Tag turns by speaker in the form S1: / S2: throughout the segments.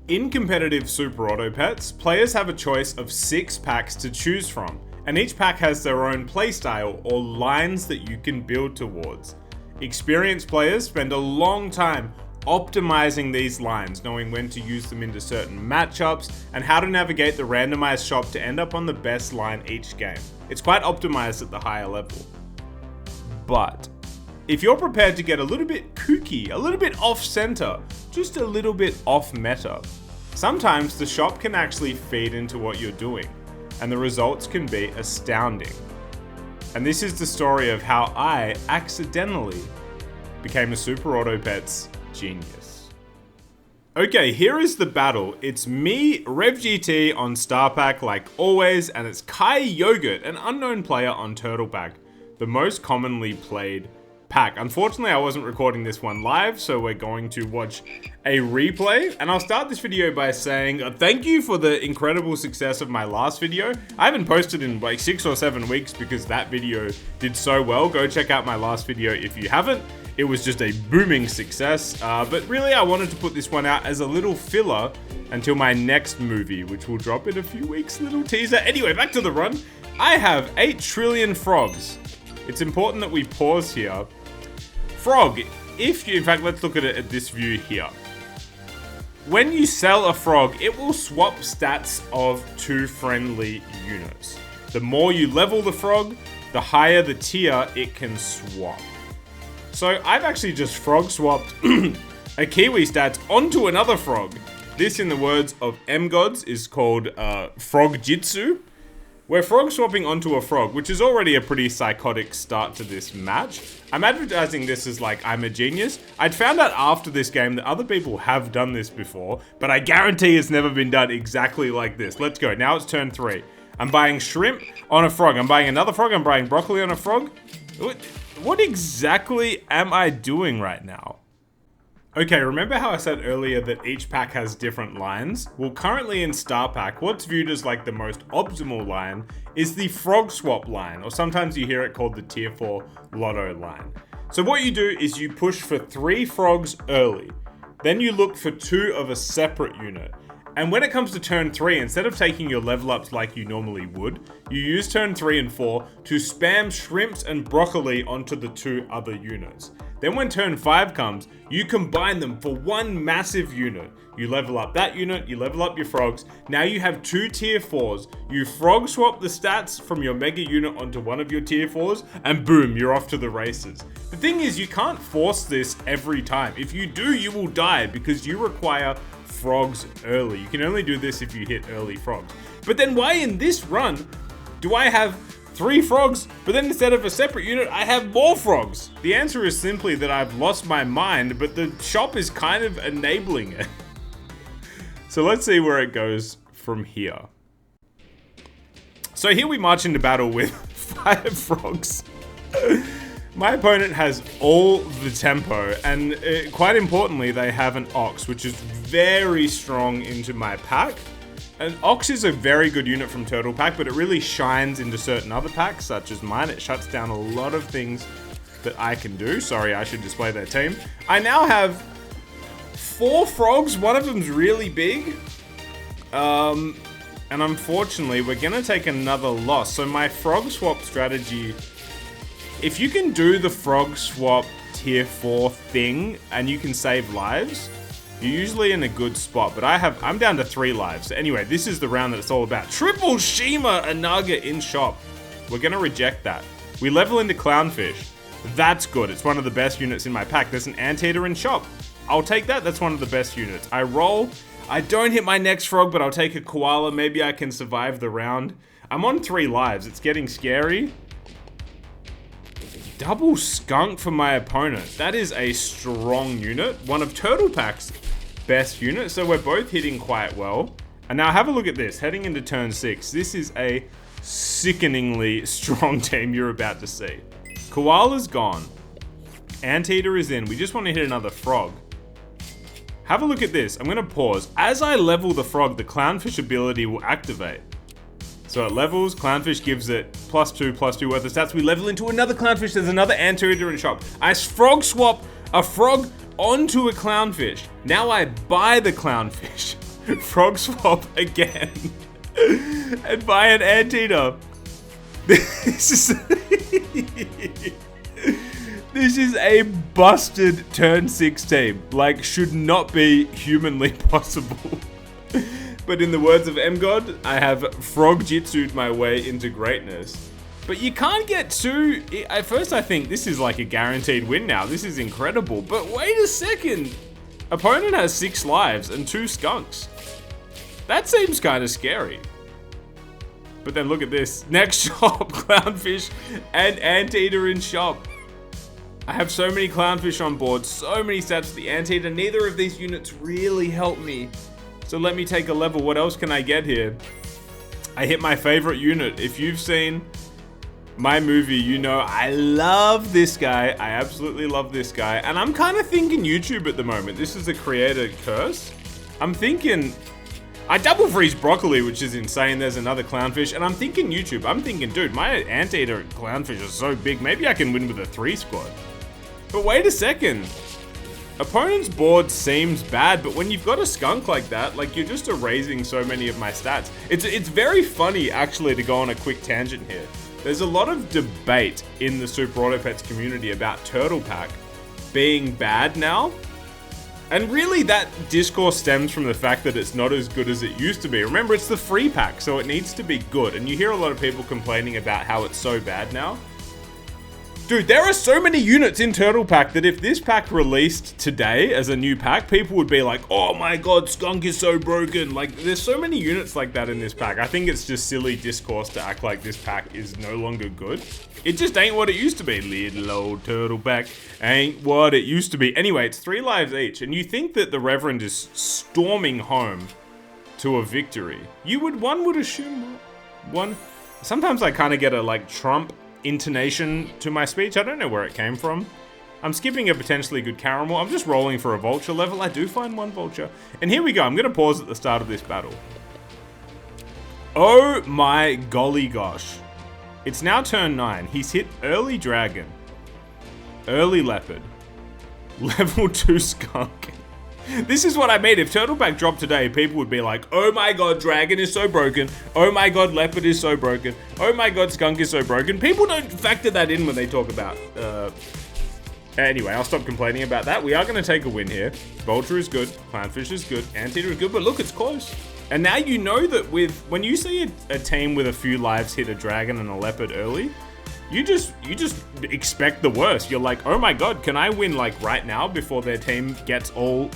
S1: In competitive Super Auto Pets, players have a choice of 6 packs to choose from, and each pack has their own playstyle or lines that you can build towards. Experienced players spend a long time optimizing these lines, knowing when to use them into certain matchups and how to navigate the randomized shop to end up on the best line each game. It's quite optimized at the higher level. But if you're prepared to get a little bit kooky, a little bit off-center, just a little bit off-meta, sometimes the shop can actually feed into what you're doing, and the results can be astounding. And this is the story of how I accidentally became a Super Auto Pets genius. Okay, here is the battle. It's me, RevGT on Star Pack like always, and it's Kai Yogurt, an unknown player on Turtle Pack, the most commonly played pack. Unfortunately, I wasn't recording this one live, so we're going to watch a replay. And I'll start this video by saying thank you for the incredible success of my last video. I haven't posted in like 6 or 7 weeks because that video did so well. Go check out my last video if you haven't. It was just a booming success, but really I wanted to put this one out as a little filler until my next movie, which will drop in a few weeks, little teaser. Anyway, back to the run. I have 8 trillion frogs. It's important that we pause here. Frog, if you, in fact, let's look at it at this view here. When you sell a frog, it will swap stats of 2 friendly units. The more you level the frog, the higher the tier it can swap. So I've actually just frog swapped a Kiwi stats onto another frog. This, in the words of M-Gods, is called frog jitsu. We're frog swapping onto a frog, which is already a pretty psychotic start to this match. I'm advertising this as like I'm a genius. I'd found out after this game that other people have done this before, but I guarantee it's never been done exactly like this. Let's go. Now it's turn 3. I'm buying shrimp on a frog. I'm buying another frog. I'm buying broccoli on a frog. What exactly am I doing right now? Okay, remember how I said earlier that each pack has different lines? Well, currently in Star Pack, what's viewed as like the most optimal line is the frog swap line, or sometimes you hear it called the tier 4 lotto line. So what you do is you push for 3 frogs early, then you look for 2 of a separate unit. And when it comes to turn 3, instead of taking your level ups like you normally would, you use turn 3 and 4 to spam shrimps and broccoli onto the 2 other units. Then when turn 5 comes, you combine them for 1 massive unit. You level up that unit, you level up your frogs. Now you have 2 tier 4s. You frog swap the stats from your mega unit onto one of your tier 4s, and boom, you're off to the races. The thing is, you can't force this every time. If you do, you will die because you require frogs early. You can only do this if you hit early frogs. But then why in this run do I have 3 frogs, but then instead of a separate unit, I have more frogs? The answer is simply that I've lost my mind, but the shop is kind of enabling it. So let's see where it goes from here. So here we march into battle with 5 frogs. My opponent has all the tempo, and quite importantly, they have an ox, which is very strong into my pack. An ox is a very good unit from Turtle Pack, but it really shines into certain other packs, such as mine. It shuts down a lot of things that I can do. Sorry, I should display their team. I now have 4 frogs. One of them's really big. And unfortunately, we're going to take another loss. So my frog swap strategy, if you can do the frog swap tier 4 thing and you can save lives, you're usually in a good spot. But I'm down to 3 lives. So anyway, this is the round that it's all about. Triple Shima Anaga in shop. We're going to reject that. We level into Clownfish. That's good. It's one of the best units in my pack. There's an anteater in shop. I'll take that. That's one of the best units. I roll. I don't hit my next frog, but I'll take a koala. Maybe I can survive the round. I'm on 3 lives. It's getting scary. Double skunk for my opponent. That is a strong unit. One of Turtle Pack's best units. So we're both hitting quite well. And now have a look at this. Heading into turn 6. This is a sickeningly strong team you're about to see. Koala's gone. Anteater is in. We just want to hit another frog. Have a look at this. I'm going to pause. As I level the frog, the Clownfish ability will activate. So it levels. Clownfish gives it +2/+2 worth of stats. We level into another Clownfish. There's another anteater in shop. I frog swap a frog onto a Clownfish. Now I buy the Clownfish. frog swap again, and buy an anteater. This is this is a busted turn 6 team. Like, should not be humanly possible. But in the words of MGod, I have frog jitsu'd my way into greatness. But you can't get too... At first I think this is like a guaranteed win now. This is incredible. But wait a second. Opponent has 6 lives and 2 skunks. That seems kind of scary. But then look at this. Next shop, Clownfish and Anteater in shop. I have so many Clownfish on board, so many stats for the Anteater. Neither of these units really help me. So let me take a level. What else can I get here? I hit my favorite unit. If you've seen my movie, you know I love this guy. I absolutely love this guy. And I'm kind of thinking YouTube at the moment. This is a creator curse. I'm thinking... I double freeze broccoli, which is insane. There's another Clownfish. And I'm thinking YouTube. I'm thinking, dude, my Anteater Clownfish is so big. Maybe I can win with a 3 squad. But wait a second. Opponent's board seems bad, but when you've got a skunk like that, like, you're just erasing so many of my stats. It's very funny, actually, to go on a quick tangent here. There's a lot of debate in the Super Auto Pets community about Turtle Pack being bad now. And really, that discourse stems from the fact that it's not as good as it used to be. Remember, it's the free pack, so it needs to be good. And you hear a lot of people complaining about how it's so bad now. Dude, there are so many units in Turtle Pack that if this pack released today as a new pack, people would be like, oh my god, Skunk is so broken. Like, there's so many units like that in this pack. I think it's just silly discourse to act like this pack is no longer good. It just ain't what it used to be. Little old Turtle Pack ain't what it used to be. Anyway, it's 3 lives each, and you think that the Reverend is storming home to a victory. One would assume one. Sometimes I kind of get a, like, Trump intonation to my speech. I don't know where it came from. I'm skipping a potentially good caramel. I'm just rolling for a vulture level. I do find 1 vulture. And here we go. I'm going to pause at the start of this battle. Oh my golly gosh. It's now turn 9. He's hit early dragon, early leopard, level 2 skunk. This is what I mean. If Turtle Pack dropped today, people would be like, oh my god, dragon is so broken. Oh my god, leopard is so broken. Oh my god, skunk is so broken. People don't factor that in when they talk about... Anyway, I'll stop complaining about that. We are going to take a win here. Vulture is good. Clownfish is good. Anteater is good. But look, it's close. And now you know that when you see a team with a few lives hit a dragon and a leopard early, you just expect the worst. You're like, oh my god, can I win like right now before their team gets all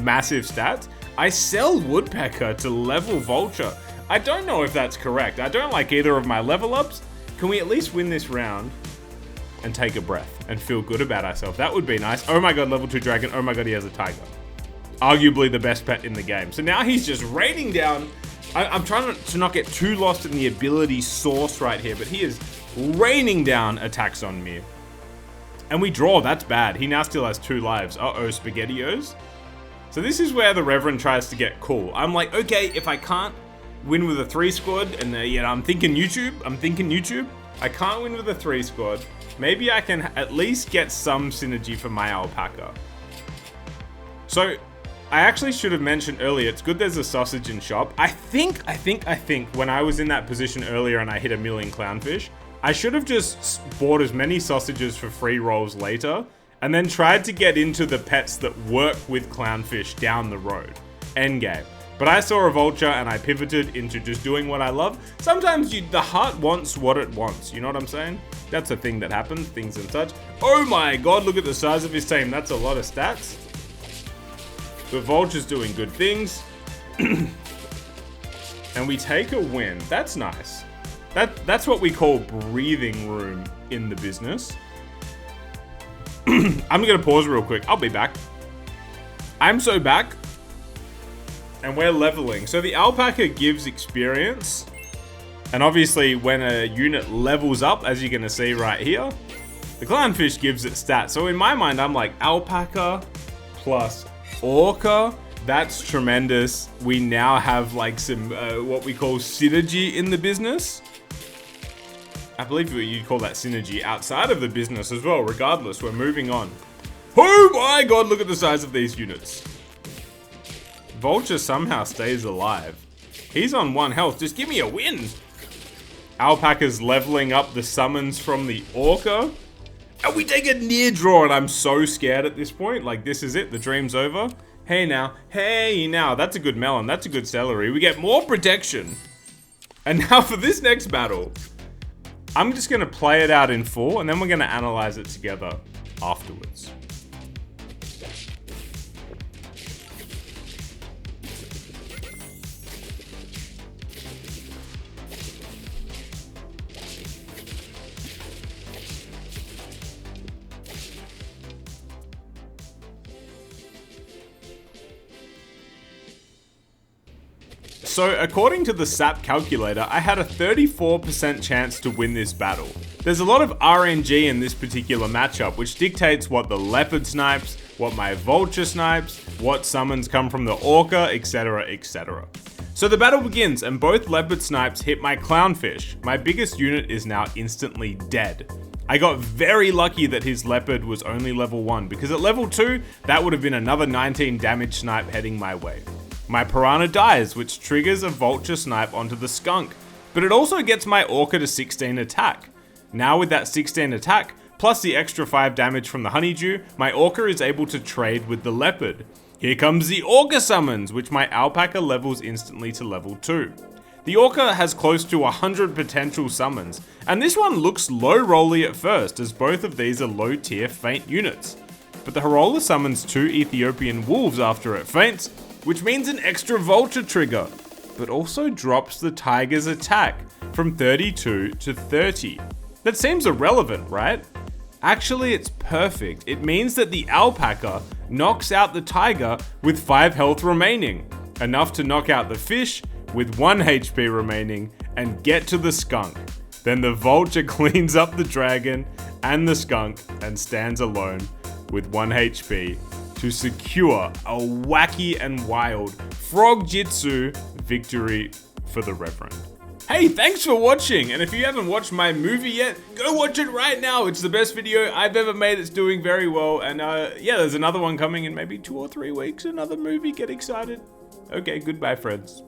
S1: massive stats? I sell Woodpecker to level Vulture. I don't know if that's correct. I don't like either of my level ups. Can we at least win this round and take a breath and feel good about ourselves? That would be nice. Oh my god, level 2 dragon. Oh my god, he has a tiger. Arguably the best pet in the game. So now he's just raining down. I'm trying to not get too lost in the ability source right here, but he is raining down attacks on me. And we draw. That's bad. He now still has 2 lives. Uh-oh, SpaghettiOs. So this is where the Reverend tries to get cool. I'm like, okay, if I can't win with a 3 squad, and I'm thinking YouTube. I can't win with a 3 squad. Maybe I can at least get some synergy for my alpaca. So I actually should have mentioned earlier, it's good there's a sausage in shop. I think when I was in that position earlier and I hit a million Clownfish, I should have just bought as many sausages for free rolls later and then tried to get into the pets that work with Clownfish down the road. Endgame. But I saw a vulture and I pivoted into just doing what I love. Sometimes the heart wants what it wants, you know what I'm saying? That's a thing that happens, things and such. Oh my god, look at the size of his team. That's a lot of stats. The vulture's doing good things. And we take a win. That's nice. That's what we call breathing room in the business. I'm gonna pause real quick. I'll be back. I'm so back. And we're leveling. So the alpaca gives experience. And obviously when a unit levels up, as you're gonna see right here, the Clownfish gives it stats. So in my mind, I'm like, alpaca plus orca. That's tremendous. We now have like some, what we call synergy in the business. I believe you'd call that synergy outside of the business as well. Regardless, we're moving on. Oh my god, look at the size of these units. Vulture somehow stays alive. He's on 1 health. Just give me a win. Alpaca's leveling up the summons from the Orca. And we take a near draw, and I'm so scared at this point. Like, this is it. The dream's over. Hey now. Hey now. That's a good melon. That's a good celery. We get more protection. And now for this next battle, I'm just going to play it out in full, and then we're going to analyze it together afterwards. So according to the SAP calculator, I had a 34% chance to win this battle. There's a lot of RNG in this particular matchup, which dictates what the leopard snipes, what my vulture snipes, what summons come from the orca, etc, etc. So the battle begins, and both leopard snipes hit my clownfish. My biggest unit is now instantly dead. I got very lucky that his leopard was only level 1, because at level 2, that would have been another 19 damage snipe heading my way. My piranha dies, which triggers a vulture snipe onto the skunk, but it also gets my orca to 16 attack. Now with that 16 attack, plus the extra 5 damage from the honeydew, my orca is able to trade with the leopard. Here comes the orca summons, which my alpaca levels instantly to level 2. The orca has close to 100 potential summons, and this one looks low rolly at first, as both of these are low tier feint units. But the Harola summons 2 Ethiopian wolves after it faints, which means an extra vulture trigger, but also drops the tiger's attack from 32 to 30. That seems irrelevant, right? Actually, it's perfect. It means that the alpaca knocks out the tiger with 5 health remaining, enough to knock out the fish with 1 HP remaining and get to the skunk. Then the vulture cleans up the dragon and the skunk and stands alone with 1 HP to secure a wacky and wild frog jitsu victory for the Reverend. Hey, thanks for watching, and if you haven't watched my movie yet, go watch it right now. It's the best video I've ever made. It's doing very well, and yeah, there's another one coming in maybe 2 or 3 weeks, another movie. Get excited. Okay, goodbye, friends.